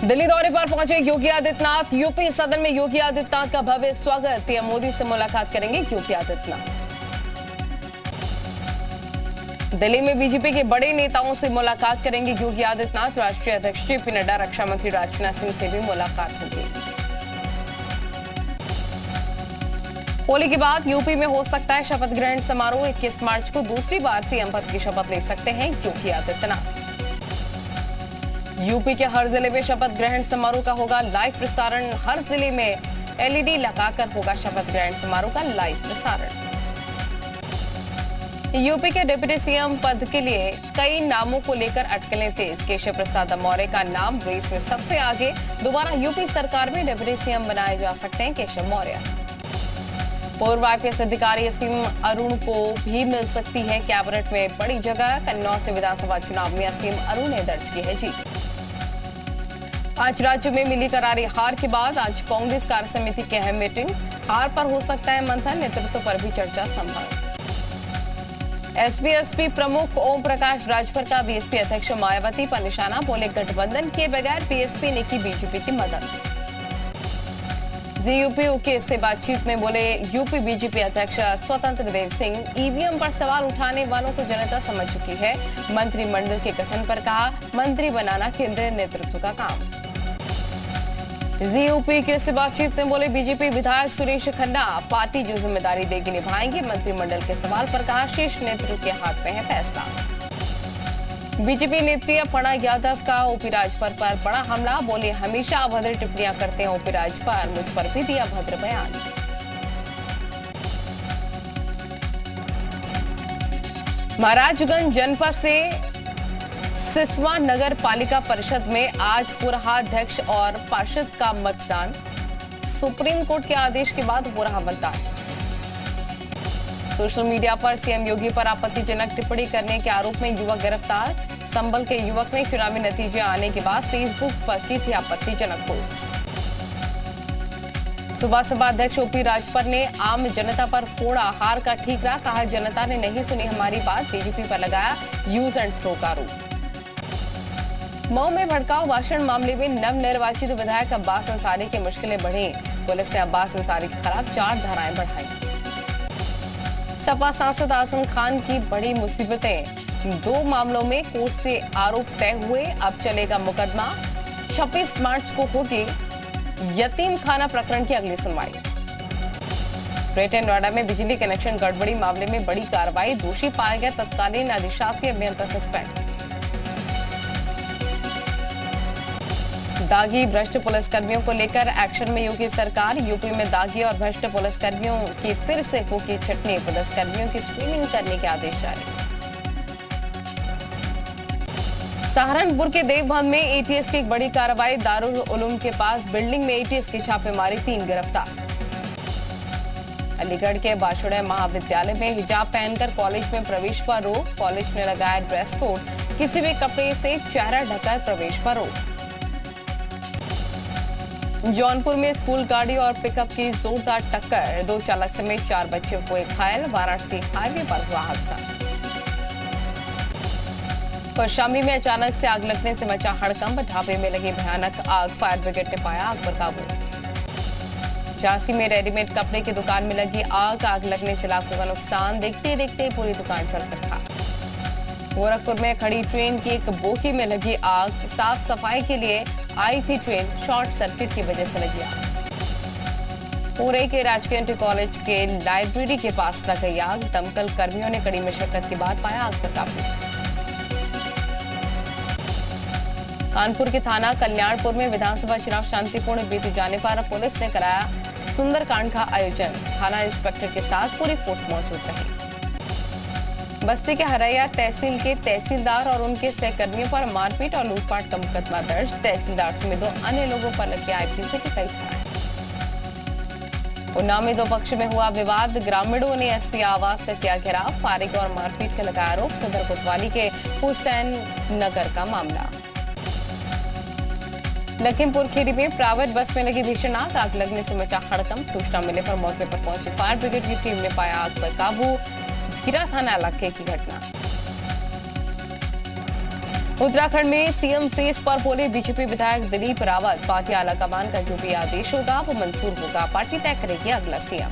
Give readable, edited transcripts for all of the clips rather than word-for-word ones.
दिल्ली दौरे पर पहुंचे योगी आदित्यनाथ। यूपी सदन में योगी आदित्यनाथ का भव्य स्वागत। पीएम मोदी से मुलाकात करेंगे योगी आदित्यनाथ। दिल्ली में बीजेपी के बड़े नेताओं से मुलाकात करेंगे योगी आदित्यनाथ। राष्ट्रीय अध्यक्ष जेपी नड्डा, रक्षा मंत्री राजनाथ सिंह से भी मुलाकात होगी। होली के बाद यूपी में हो सकता है शपथ ग्रहण समारोह। 21 मार्च को दूसरी बार सीएम पद की शपथ ले सकते हैं योगी आदित्यनाथ। यूपी के हर जिले में शपथ ग्रहण समारोह का होगा लाइव प्रसारण। हर जिले में एलईडी लगाकर होगा शपथ ग्रहण समारोह का लाइव प्रसारण। यूपी के डिप्टी सीएम पद के लिए कई नामों को लेकर अटकलें तेज। केशव प्रसाद मौर्य का नाम रेस में सबसे आगे। दोबारा यूपी सरकार में डिप्टी सीएम बनाए जा सकते हैं केशव मौर्य। पूर्व आईपीएस अधिकारी असीम अरुण को भी मिल सकती है कैबिनेट में बड़ी जगह। कन्नौज से विधानसभा चुनाव में असीम अरुण ने दर्ज की है जीत। आज राज्य में मिली करारी हार के बाद आज कांग्रेस कार्य समिति की अहम मीटिंग। हार पर हो सकता है मंथन, नेतृत्व पर भी चर्चा संभव। एसपी प्रमुख ओम प्रकाश राजभर का बीएसपी अध्यक्ष मायावती पर निशाना। बोले गठबंधन के बगैर बीएसपी ने की बीजेपी की मदद। यूपी से बातचीत में बोले यूपी बीजेपी अध्यक्ष स्वतंत्र देव सिंह। ईवीएम पर सवाल उठाने वालों को जनता समझ चुकी है। मंत्रिमंडल के गठन पर कहा मंत्री बनाना केंद्रीय नेतृत्व का काम। यूपी से बातचीत में बोले बीजेपी विधायक सुरेश खन्ना। पार्टी जो जिम्मेदारी देगी निभाएंगे। मंत्रिमंडल के सवाल पर कहा शीर्ष नेतृत्व के हाथ में है फैसला। बीजेपी नेत्री अपर्णा यादव का ओपी राजभर पर बड़ा हमला। बोले हमेशा अभद्र टिप्पणियां करते हैं ओपी राजभर, मुझ पर भी दिया भद्र बयान। महाराजगंज जनपद से सिसवा नगर पालिका परिषद में आज पुरहाध्यक्ष और पार्षद का मतदान। सुप्रीम कोर्ट के आदेश के बाद हो रहा मतदान। सोशल मीडिया पर सीएम योगी पर आपत्तिजनक टिप्पणी करने के आरोप में युवक गिरफ्तार। संभल के युवक ने चुनावी नतीजे आने के बाद फेसबुक पर की थी आपत्तिजनक पोस्ट। सुबह अध्यक्ष ओपी राजभर ने आम जनता पर फोड़ा हार का ठीकरा। कहा जनता ने नहीं सुनी हमारी बात। बीजेपी पर लगाया यूज एंड थ्रो का आरोप। मऊ में भड़काऊ भाषण मामले में नवनिर्वाचित विधायक अब्बास अंसारी की मुश्किलें बढ़ी। पुलिस ने अब्बास अंसारी के खिलाफ 4 धाराएं बढ़ाई। सपा सांसद आजम खान की बड़ी मुसीबतें। 2 मामलों में कोर्ट से आरोप तय हुए। अब चलेगा मुकदमा। 26 मार्च को होगी यतीम खाना प्रकरण की अगली सुनवाई। ग्रेटर नोएडा में बिजली कनेक्शन गड़बड़ी मामले में बड़ी कार्रवाई। दोषी पाए गए तत्कालीन अधिशासी अभियंता सस्पेंड। दागी भ्रष्ट पुलिसकर्मियों को लेकर एक्शन में योगी सरकार। यूपी में दागी और भ्रष्ट पुलिसकर्मियों की फिर से होगी छटनी। पुलिसकर्मियों की स्क्रीनिंग करने के आदेश जारी। सहारनपुर के देवबंद में एटीएस की एक बड़ी कार्रवाई। दारुल उलूम के पास बिल्डिंग में एटीएस की छापेमारी, 3 गिरफ्तार। अलीगढ़ के बाशुड़ा महाविद्यालय में हिजाब पहनकर कॉलेज में प्रवेश पर रोक। कॉलेज ने लगाया ड्रेस कोड। किसी भी कपड़े से चेहरा ढककर प्रवेश पर रोक। जौनपुर में स्कूल गाड़ी और पिकअप की जोरदार टक्कर। 2 चालक समेत 4 बच्चे हुए घायल। वाराणसी हाईवे पर हुआ हादसा। कौशाम्बी में अचानक से आग लगने से मचा हड़कंप। ढाबे में लगी भयानक आग। फायर ब्रिगेड ने पाया आग पर काबू। झांसी में रेडीमेड कपड़े की दुकान में लगी आग। आग लगने से लाखों का नुकसान। देखते देखते पूरी दुकान जलकर खाक। गोरखपुर में खड़ी ट्रेन की एक बोगी में लगी आग। साफ सफाई के लिए आई थी ट्रेन, शॉर्ट सर्किट की वजह से लगी आग। पूरे के राजकीय इंटर कॉलेज के लाइब्रेरी के पास लग गई आग। दमकल कर्मियों ने कड़ी मशक्कत के बाद पाया आग पर काबू। कानपुर के थाना कल्याणपुर में विधानसभा चुनाव शांतिपूर्ण बीते जाने पर पुलिस ने कराया सुंदरकांड का आयोजन। थाना इंस्पेक्टर के साथ पूरी फोर्स मौजूद रही। बस्ती के हरैया तहसील के तहसीलदार और उनके सहकर्मियों पर मारपीट और लूटपाट का मुकदमा दर्ज। तहसीलदार समेत 2 अन्य लोगों पर लगे आईपीसी के कई धाराएं। उन्नाव में 2 पक्ष में हुआ विवाद। ग्रामीणों ने एसपी आवास का किया घेराव। फायरिंग और मारपीट का लगाया आरोप। सदर कोतवाली के हुसैन नगर का मामला। लखीमपुर खीरी में प्राइवेट बस में लगी भीषण आग। आग लगने से मचा हड़कंप। सूचना मिलने पर मौके पर पहुंची फायर ब्रिगेड की टीम ने पाया आग पर काबू। खीरा थाना इलाके की घटना। उत्तराखंड में सीएम फेस पर बोले बीजेपी विधायक दिलीप रावत, पार्टी आलाकमान का जो भी आदेश होगा वो मंजूर होगा, पार्टी तय करेगी अगला सीएम।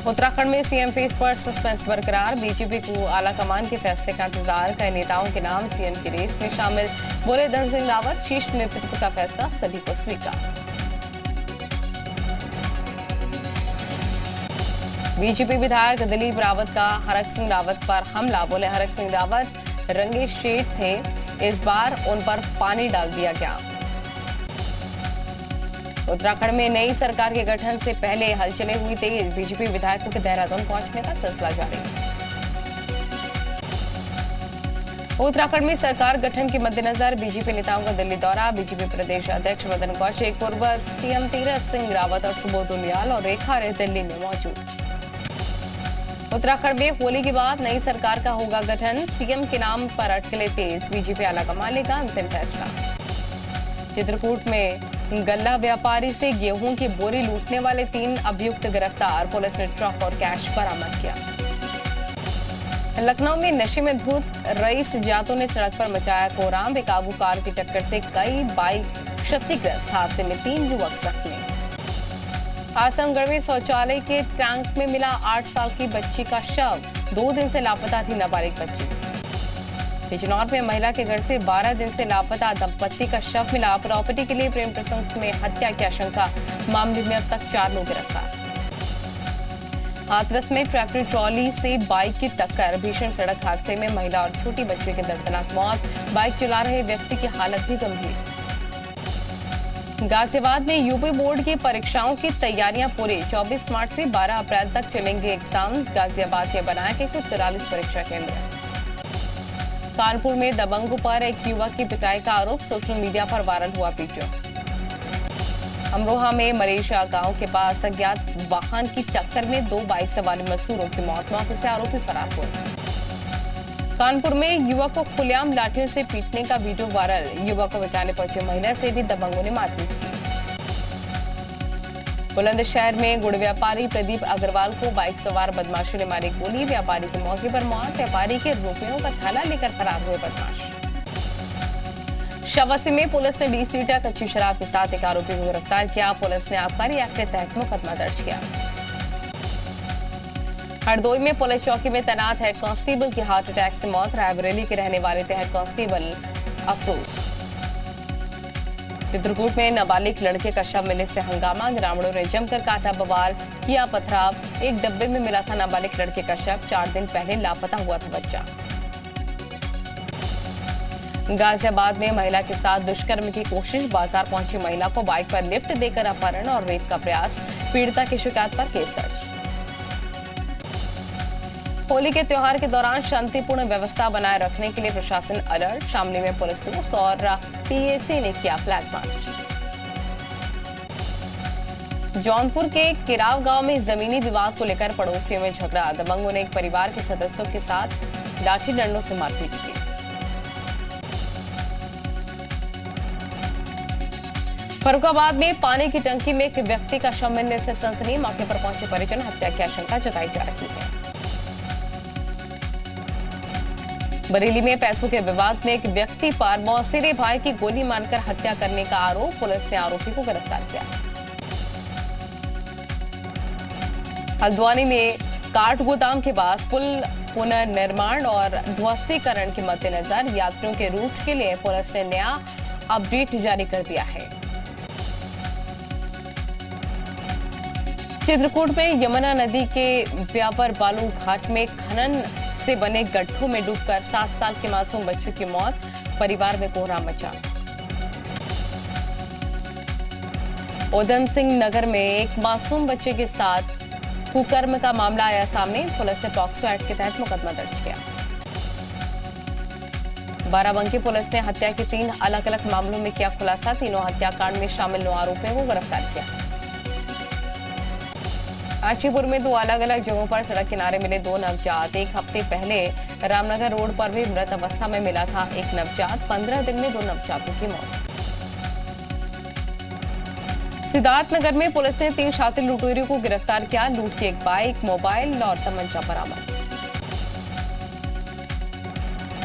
उत्तराखंड में सीएम फेस पर सस्पेंस बरकरार, बीजेपी को आलाकमान के फैसले का इंतजार, कई नेताओं के नाम सीएम की रेस में शामिल, बोले धन सिंह रावत, शीर्ष नेतृत्व का फैसला सभी को स्वीकार। बीजेपी विधायक दिलीप रावत का हरक सिंह रावत पर हमला, बोले हरक सिंह रावत रंगे शेड थे, इस बार उन पर पानी डाल दिया गया। उत्तराखंड में नई सरकार के गठन से पहले हलचलें हुई तेज, बीजेपी विधायकों के देहरादून पहुंचने का सिलसिला जारी। उत्तराखंड में सरकार गठन के मद्देनजर बीजेपी नेताओं का दिल्ली दौरा, बीजेपी प्रदेश अध्यक्ष मदन कौशिक, पूर्व सीएम तीरथ सिंह रावत और सुबोध उनियाल और रेखा रे दिल्ली में मौजूद। उत्तराखंड में होली के बाद नई सरकार का होगा गठन, सीएम के नाम पर अटकलें तेज, बीजेपी आलाकमान लेगा अंतिम फैसला। चित्रकूट में गल्ला व्यापारी से गेहूं की बोरी लूटने वाले 3 अभियुक्त गिरफ्तार, पुलिस ने ट्रक और कैश बरामद किया। लखनऊ में नशे में धुत रईस जातों ने सड़क पर मचाया कोहराम, बेकाबू कार की टक्कर से कई बाइक क्षतिग्रस्त, हादसे में 3 युवक जख्मी। आजमगढ़ में शौचालय के टैंक में मिला 8 साल की बच्ची का शव, 2 दिन से लापता थी नाबालिग बच्ची। बिजनौर में महिला के घर से 12 दिन से लापता दंपत्ति का शव मिला, प्रॉपर्टी के लिए प्रेम प्रसंग में हत्या की आशंका, मामले में अब तक 4 लोग गिरफ्तार। हाथरस में ट्रैक्टर ट्रॉली से बाइक की टक्कर, भीषण सड़क हादसे में महिला और छोटी बच्चे की दर्दनाक मौत, बाइक चला रहे व्यक्ति की हालत भी गंभीर। गाजियाबाद में यूपी बोर्ड की परीक्षाओं की तैयारियां पूरी, 24 मार्च से 12 अप्रैल तक चलेंगे एग्जाम्स, गाजियाबाद में बनाया 143 परीक्षा केंद्र। कानपुर में दबंगों पर एक युवक की पिटाई का आरोप, सोशल मीडिया पर वायरल हुआ वीडियो। अमरोहा में मरेशा गांव के पास अज्ञात वाहन की टक्कर में 2 बाइक सवार मजदूरों की मौत, मौके से आरोपी फरार हुए। कानपुर में युवक को खुलेआम लाठियों से पीटने का वीडियो वायरल, युवक को बचाने पहुंचे महिला से भी दबंगों ने मारपीट की। बुलंदशहर में गुड़ व्यापारी प्रदीप अग्रवाल को बाइक सवार बदमाशों ने मारी गोली, व्यापारी की मौके पर मौत, व्यापारी के रुपयों का थैला लेकर फरार हुए बदमाश। शावसी में पुलिस ने 20 लीटर कच्ची शराब के साथ एक आरोपी को गिरफ्तार किया, पुलिस ने आबकारी एक्ट के तहत मुकदमा दर्ज किया। हरदोई में पुलिस चौकी में तैनात हेड कांस्टेबल की हार्ट अटैक से मौत, रायबरेली के रहने वाले थे हेड कांस्टेबल अफरोज। चित्रकूट में नाबालिग लड़के का शव मिलने से हंगामा, ग्रामीणों ने जमकर काटा बवाल, किया पथराव, एक डब्बे में मिला था नाबालिग लड़के का शव, 4 दिन पहले लापता हुआ था बच्चा। गाजियाबाद में महिला के साथ दुष्कर्म की कोशिश, बाजार पहुंची महिला को बाइक पर लिफ्ट देकर अपहरण और रेप का प्रयास, पीड़िता की शिकायत पर केस दर्ज। होली के त्योहार के दौरान शांतिपूर्ण व्यवस्था बनाए रखने के लिए प्रशासन अलर्ट, शामली में पुलिस फोर्स और पीएसी ने किया फ्लैग मार्च। जौनपुर के किराव गांव में जमीनी विवाद को लेकर पड़ोसियों में झगड़ा, दबंगों ने एक परिवार के सदस्यों के साथ लाठी डंडों से मारपीट की। फर्रुखाबाद में पानी की टंकी में एक व्यक्ति का शव मिलने से सनसनी, मौके पर पहुंचे परिजन, हत्या की आशंका जताई जा रही है। बरेली में पैसों के विवाद में एक व्यक्ति पर मौसेरे भाई की गोली मारकर हत्या करने का आरोप, पुलिस ने आरोपी को गिरफ्तार किया। हल्द्वानी में काठ गोदाम के पास पुल पुनर्निर्माण और ध्वस्तीकरण के मद्देनजर यात्रियों के रूट के लिए पुलिस ने नया अपडेट जारी कर दिया है। चित्रकूट में यमुना नदी के ब्यावर बालू घाट में खनन से बने गड्ढों में डूबकर 7 साल के मासूम बच्चे की मौत, परिवार में कोहराम मचा। उधम सिंह नगर में एक मासूम बच्चे के साथ कुकर्म का मामला आया सामने, पुलिस ने पॉक्सो एक्ट के तहत मुकदमा दर्ज किया। बाराबंकी पुलिस ने हत्या के 3 अलग अलग मामलों में किया खुलासा, तीनों हत्याकांड में शामिल 9 आरोपियों को गिरफ्तार किया। आशीपुर में 2 अलग अलग जगहों पर सड़क किनारे मिले 2 नवजात, एक हफ्ते पहले रामनगर रोड पर भी मृत अवस्था में मिला था एक नवजात, 15 दिन में 2 नवजातों की मौत। सिद्धार्थनगर में पुलिस ने 3 शातिर लुटेरों को गिरफ्तार किया, लूट की एक बाइक, मोबाइल और तमंचा बरामद।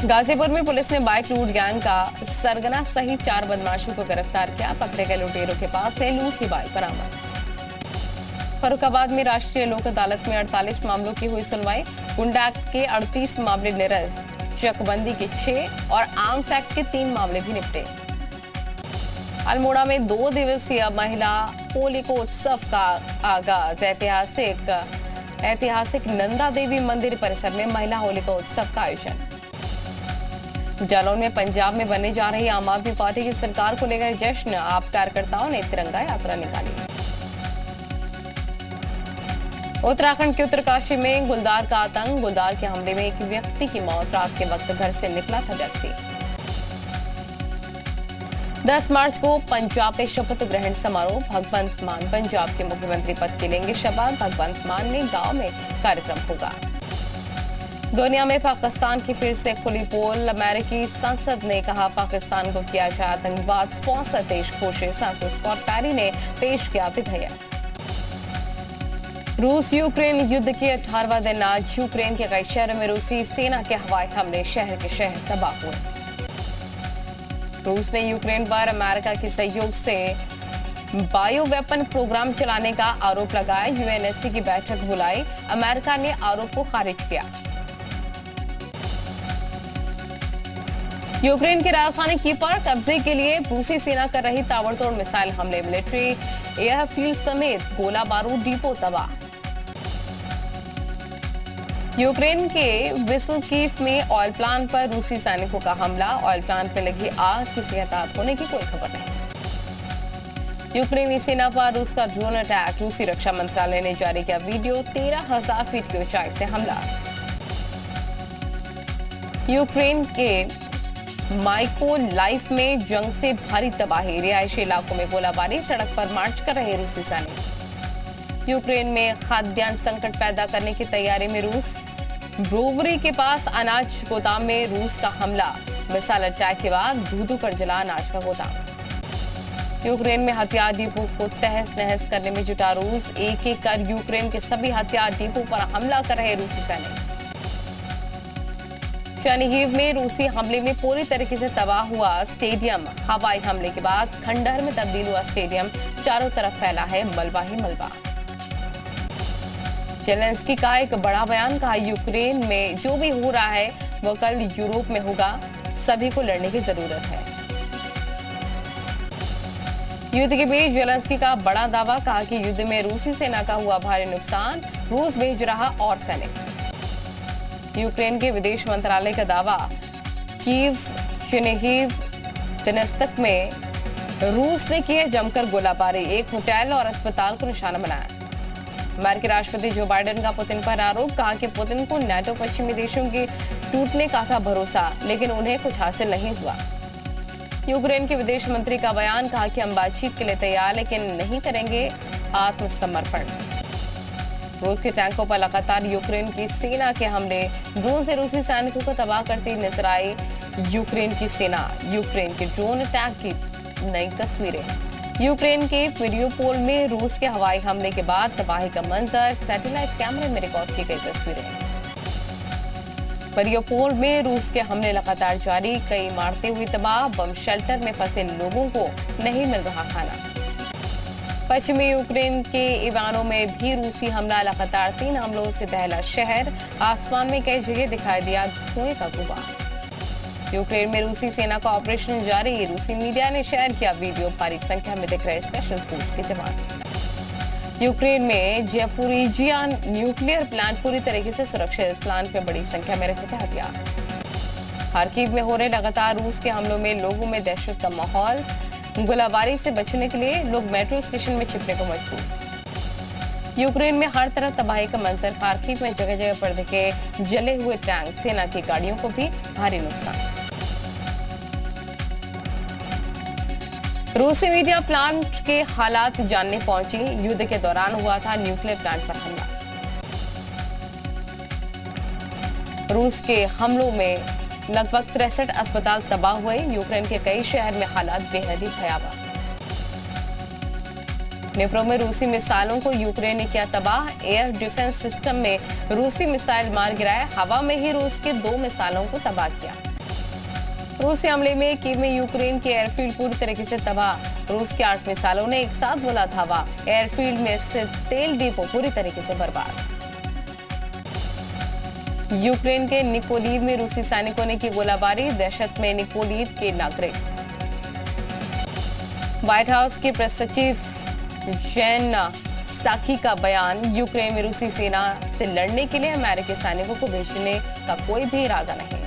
गाजीपुर में पुलिस ने बाइक लूट गैंग का सरगना सहित 4 बदमाशों को गिरफ्तार किया। पकड़े गए लुटेरों के पास से लूट की बाइक बरामद। फर्रुखाबाद में राष्ट्रीय लोक अदालत में 48 मामलों की हुई सुनवाई। गुंडा एक्ट के 38 मामले निरस्त, चकबंदी के 6 और आर्म्स एक्ट के 3 मामले भी निपटे। अल्मोड़ा में 2 दिवसीय महिला होलिकोत्सव का आगाज। ऐतिहासिक नंदा देवी मंदिर परिसर में महिला होलिकोत्सव का आयोजन। जालौन में पंजाब में बनने जा रही आम आदमी पार्टी की सरकार को लेकर जश्न। आप कार्यकर्ताओं ने तिरंगा यात्रा निकाली। उत्तराखंड के उत्तरकाशी में गुलदार का आतंक। गुलदार के हमले में एक व्यक्ति की मौत। रात के वक्त घर से निकला था व्यक्ति। 10 मार्च को पंजाब में शपथ ग्रहण समारोह। भगवंत मान पंजाब के मुख्यमंत्री पद के लेंगे शपथ। भगवंत मान ने गांव में कार्यक्रम होगा। दुनिया में पाकिस्तान की फिर से खुली पोल। अमेरिकी संसद ने कहा पाकिस्तान को किया जाए आतंकवाद स्पॉन्सर देश घोषित। सांसद स्कॉट पैरी ने पेश किया विधेयक। रूस यूक्रेन युद्ध के 18वां दिन आज यूक्रेन के कई शहरों में रूसी सेना के हवाई हमले। शहर के शहर तबाह हुए। रूस ने यूक्रेन पर अमेरिका के सहयोग से बायो वेपन प्रोग्राम चलाने का आरोप लगाया। यूएनएससी की बैठक बुलाई। अमेरिका ने आरोप को खारिज किया। यूक्रेन की राजधानी कीव पर कब्जे के लिए रूसी सेना कर रही ताबड़तोड़ मिसाइल हमले। मिलिट्री एयरफील्ड समेत गोला बारूद डिपो तबाह। यूक्रेन के विस्लकीव में ऑयल प्लांट पर रूसी सैनिकों का हमला। ऑयल प्लांट पर लगी आग, किसी हताहत होने की कोई खबर नहीं। यूक्रेनी सेना पर रूस का ड्रोन अटैक। रूसी रक्षा मंत्रालय ने जारी किया वीडियो। 13,000 फीट की ऊंचाई से हमला। यूक्रेन के माइकोलाइव में जंग से भारी तबाही। रिहायशी इलाकों में गोलाबारी। सड़क पर मार्च कर रहे रूसी सैनिक। यूक्रेन में खाद्यान्न संकट पैदा करने की तैयारी में रूस। ब्रोवरी के पास अनाज गोदाम में रूस का हमला। मिसाइल अटैक के बाद धू-धू कर जला अनाज का गोदाम। यूक्रेन में हथियार डिपो को तहस नहस करने में जुटा रूस। एक-एक कर यूक्रेन के सभी हथियार डिपो पर हमला कर रहे रूसी सैनिक। चेर्निहिव में रूसी हमले में पूरी तरीके से तबाह हुआ स्टेडियम। हवाई हमले के बाद खंडहर में तब्दील हुआ स्टेडियम। चारों तरफ फैला है मलबा ही मलबा। जेलेंस्की का एक बड़ा बयान। कहा यूक्रेन में जो भी हो रहा है वो कल यूरोप में होगा। सभी को लड़ने की जरूरत है। युद्ध के बीच जेलेंस्की का बड़ा दावा। कहा कि युद्ध में रूसी सेना का हुआ भारी नुकसान। रूस भेज रहा और सैनिक। यूक्रेन के विदेश मंत्रालय का दावा। कीव, चेर्निहिव, दोनेत्स्क में रूस ने की है जमकर गोलाबारी। एक होटल और अस्पताल को निशाना बनाया। अमेरिकी राष्ट्रपति जो बाइडेन का पुतिन पर आरोप। कहा कि पुतिन को नाटो पश्चिमी देशों के टूटने का था भरोसा, लेकिन उन्हें कुछ हासिल नहीं हुआ। यूक्रेन के विदेश मंत्री का बयान। कहा कि हम बातचीत के लिए तैयार, लेकिन नहीं करेंगे आत्मसमर्पण। रूस के टैंकों पर लगातार यूक्रेन की सेना के हमले। ड्रोन से रूसी सैनिकों को तबाह करती नजर आई यूक्रेन की सेना। यूक्रेन के ड्रोन अटैक की नई तस्वीरें। यूक्रेन के मेरियोपोल में रूस के हवाई हमले के बाद तबाही का मंजर। सैटेलाइट कैमरे में रिकॉर्ड की गई तस्वीरें। मेरियोपोल में रूस के हमले लगातार जारी। कई इमारतें हुई तबाह। बम शेल्टर में फंसे लोगों को नहीं मिल रहा खाना। पश्चिमी यूक्रेन के इवानो में भी रूसी हमला। लगातार 3 हमलों से दहला शहर। आसमान में कई जगह दिखाई दिया धुएं का गुबार। यूक्रेन में रूसी सेना का ऑपरेशन जारी। रूसी मीडिया ने शेयर किया वीडियो। भारी संख्या में दिख रहे स्पेशल फोर्स के जवान। यूक्रेन में ज़ैपोरिजिया न्यूक्लियर प्लांट पूरी तरीके से सुरक्षित। प्लांट में बड़ी संख्या में रखे थे हथियार। खार्किव में हो रहे लगातार रूस के हमलों में लोगों में दहशत का माहौल। गोलाबारी से बचने के लिए लोग मेट्रो स्टेशन में छिपने को मजबूर। यूक्रेन में हर तरफ तबाही का मंजर। खार्किव में जगह जगह पर दिखे जले हुए टैंक। सेना की गाड़ियों को भी भारी नुकसान। रूसी मीडिया प्लांट के हालात जानने पहुंची। युद्ध के दौरान हुआ था न्यूक्लियर प्लांट पर हमला। रूस के हमलों में लगभग 63 अस्पताल तबाह हुए। यूक्रेन के कई शहर में हालात बेहद ही भयावह। निप्रो में रूसी मिसाइलों को यूक्रेन ने किया तबाह। एयर डिफेंस सिस्टम में रूसी मिसाइल मार गिराए। हवा में ही रूस के 2 मिसाइलों को तबाह किया। रूसी हमले में कीव में यूक्रेन के एयरफील्ड पूरी तरीके से तबाह। रूस के 8 मिसाइलों ने एक साथ बोला धावा। एयरफील्ड में स्थित तेल डिपो पूरी तरीके से बर्बाद। यूक्रेन के निकोलीव में रूसी सैनिकों ने की गोलाबारी। दहशत में निकोलीव के नागरिक। व्हाइट हाउस के प्रेस सचिव जेन साकी का बयान। यूक्रेन में रूसी सेना से लड़ने के लिए अमेरिकी सैनिकों को भेजने का कोई भी इरादा नहीं।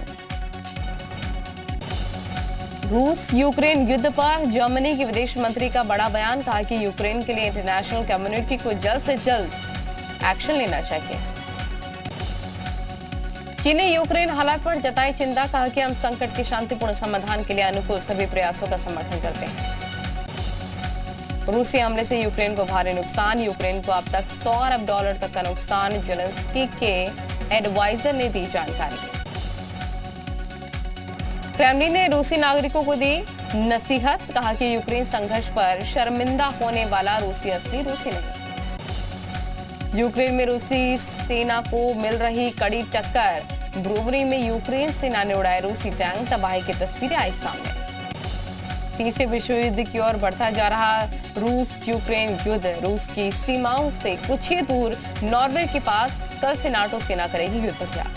रूस यूक्रेन युद्ध पर जर्मनी के विदेश मंत्री का बड़ा बयान। कहा कि यूक्रेन के लिए इंटरनेशनल कम्युनिटी को जल्द से जल्द एक्शन लेना चाहिए। चीन ने यूक्रेन हालात पर जताई चिंता। कहा कि हम संकट के शांतिपूर्ण समाधान के लिए अनुकूल सभी प्रयासों का समर्थन करते हैं। रूसी हमले से यूक्रेन को भारी नुकसान। यूक्रेन को अब तक $100 अरब तक का नुकसान। जेलेंस्की के एडवाइजर ने दी जानकारी। क्रेमलिन ने रूसी नागरिकों को दी नसीहत। कहा कि यूक्रेन संघर्ष पर शर्मिंदा होने वाला रूसी असली रूसी नहीं। यूक्रेन में रूसी सेना को मिल रही कड़ी टक्कर। ब्रूवरी में यूक्रेन सेना ने उड़ाए रूसी टैंक। तबाही की तस्वीरें आई सामने। तीसरे विश्व युद्ध की ओर बढ़ता जा रहा रूस यूक्रेन युद्ध। रूस की सीमाओं से कुछ ही दूर नॉर्वे के पास कल से नाटो सेना करेगी युद्ध अभ्यास।